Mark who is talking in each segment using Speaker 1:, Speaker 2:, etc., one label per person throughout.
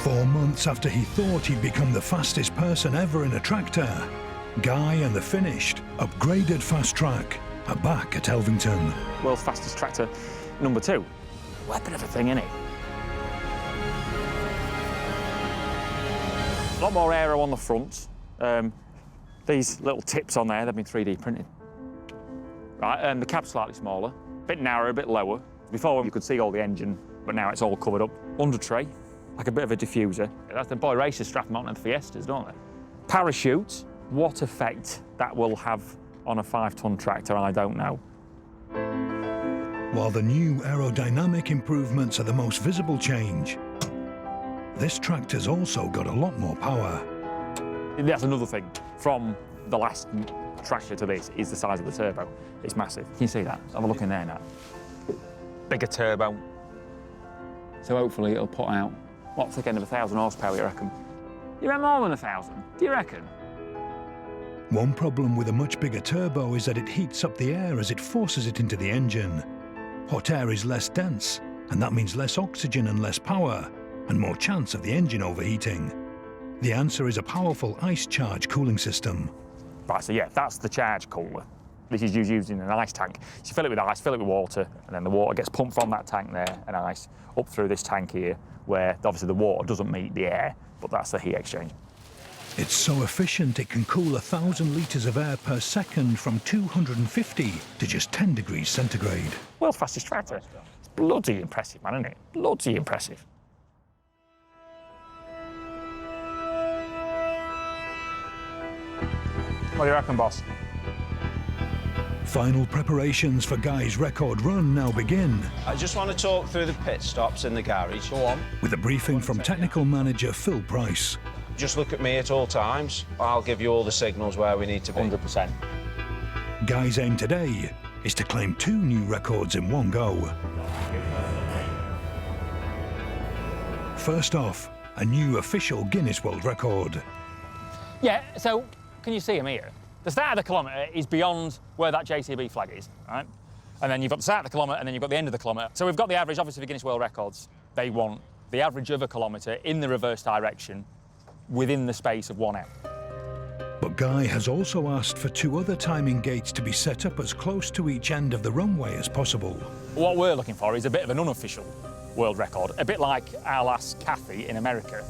Speaker 1: 4 months after he thought he'd become the fastest person ever in a tractor, Guy and the finished, upgraded Fast Track are back at Elvington.
Speaker 2: World's fastest tractor number 2. What a bit of a thing, isn't it? A lot more aero on the front. These little tips on there, they've been 3D printed. Right, the cab's slightly smaller, a bit narrower, a bit lower. Before you could see all the engine, but now it's all covered up. Under tray, like a bit of a diffuser. That's the boy racers strap them on the Fiestas, don't they? Parachute, what effect that will have on a 5-ton tractor, I don't know.
Speaker 1: While the new aerodynamic improvements are the most visible change, this tractor's also got a lot more power.
Speaker 2: That's another thing. From the last tractor to this is the size of the turbo. It's massive. Can you see that? Have a look in there now. Bigger turbo. So hopefully it'll put out, what's the end of 1,000 horsepower, you reckon? You reckon more than 1,000? Do you reckon?
Speaker 1: One problem with a much bigger turbo is that it heats up the air as it forces it into the engine. Hot air is less dense, and that means less oxygen and less power, and more chance of the engine overheating. The answer is a powerful ice charge cooling system.
Speaker 2: Right, so yeah, that's the charge cooler. This is used in an ice tank. So you fill it with ice, fill it with water, and then the water gets pumped from that tank there and ice up through this tank here, where obviously the water doesn't meet the air, but that's the heat exchange.
Speaker 1: It's so efficient it can cool 1,000 litres of air per second from 250 to just 10 degrees centigrade.
Speaker 2: World's fastest tractor. It's bloody impressive, man, isn't it? Bloody impressive. What do you reckon, boss?
Speaker 1: Final preparations for Guy's record run now begin.
Speaker 3: I just want to talk through the pit stops in the garage. Go on.
Speaker 1: With a briefing from technical manager Phil Price.
Speaker 3: Just look at me at all times. I'll give you all the signals where we need to be.
Speaker 2: 100%.
Speaker 1: Guy's aim today is to claim 2 new records in one go. First off, a new official Guinness World Record.
Speaker 2: Yeah, so can you see him here? The start of the kilometre is beyond where that JCB flag is, right? And then you've got the start of the kilometre and then you've got the end of the kilometre. So we've got the average, obviously, for Guinness World Records. They want the average of a kilometre in the reverse direction within the space of 1 hour.
Speaker 1: But Guy has also asked for 2 other timing gates to be set up as close to each end of the runway as possible.
Speaker 2: What we're looking for is a bit of an unofficial world record, a bit like our last Kathy in America.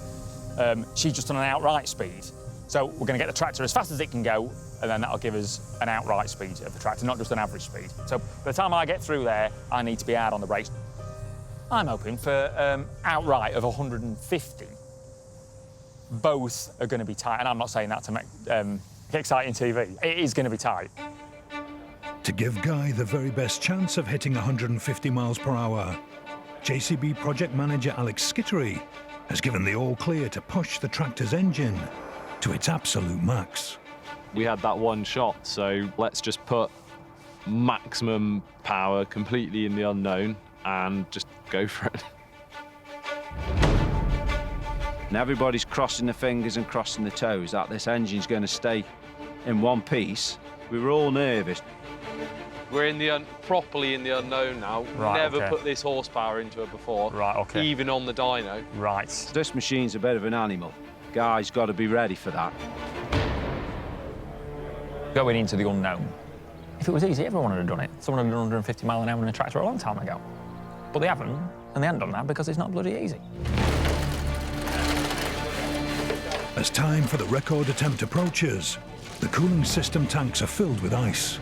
Speaker 2: She's just on an outright speed. So we're going to get the tractor as fast as it can go, and then that'll give us an outright speed of the tractor, not just an average speed. So by the time I get through there, I need to be hard on the brakes. I'm hoping for outright of 150. Both are going to be tight, and I'm not saying that to make exciting TV. It is going to be tight.
Speaker 1: To give Guy the very best chance of hitting 150 miles per hour, JCB project manager Alex Skittery has given the all clear to push the tractor's engine to its absolute max.
Speaker 4: We had that one shot, so let's just put maximum power completely in the unknown and just go for it.
Speaker 3: And everybody's crossing the fingers and crossing the toes that this engine's going to stay in one piece. We were all nervous.
Speaker 4: We're in properly in the unknown now.
Speaker 2: Right,
Speaker 4: Never
Speaker 2: okay.
Speaker 4: put this horsepower into it before.
Speaker 2: Right, okay.
Speaker 4: Even on the dyno.
Speaker 2: Right.
Speaker 3: This machine's a bit of an animal. Guy's got to be ready for that.
Speaker 2: Going into the unknown. If it was easy, everyone would have done it. Someone had done 150 mile an hour in a tractor a long time ago. But they haven't, and they haven't done that because it's not bloody easy.
Speaker 1: As time for the record attempt approaches, the cooling system tanks are filled with ice.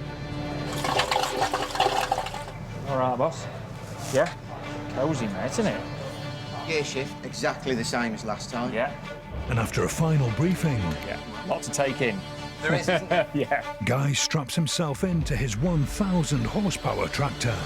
Speaker 2: All right, boss. Yeah? Cosy, mate, isn't it?
Speaker 5: Gear shift, exactly the same as last time.
Speaker 2: Yeah.
Speaker 1: And after a final briefing,
Speaker 2: Yeah. Lot to take in.
Speaker 5: There is, isn't there?
Speaker 2: Yeah.
Speaker 1: Guy straps himself into his 1,000 horsepower tractor.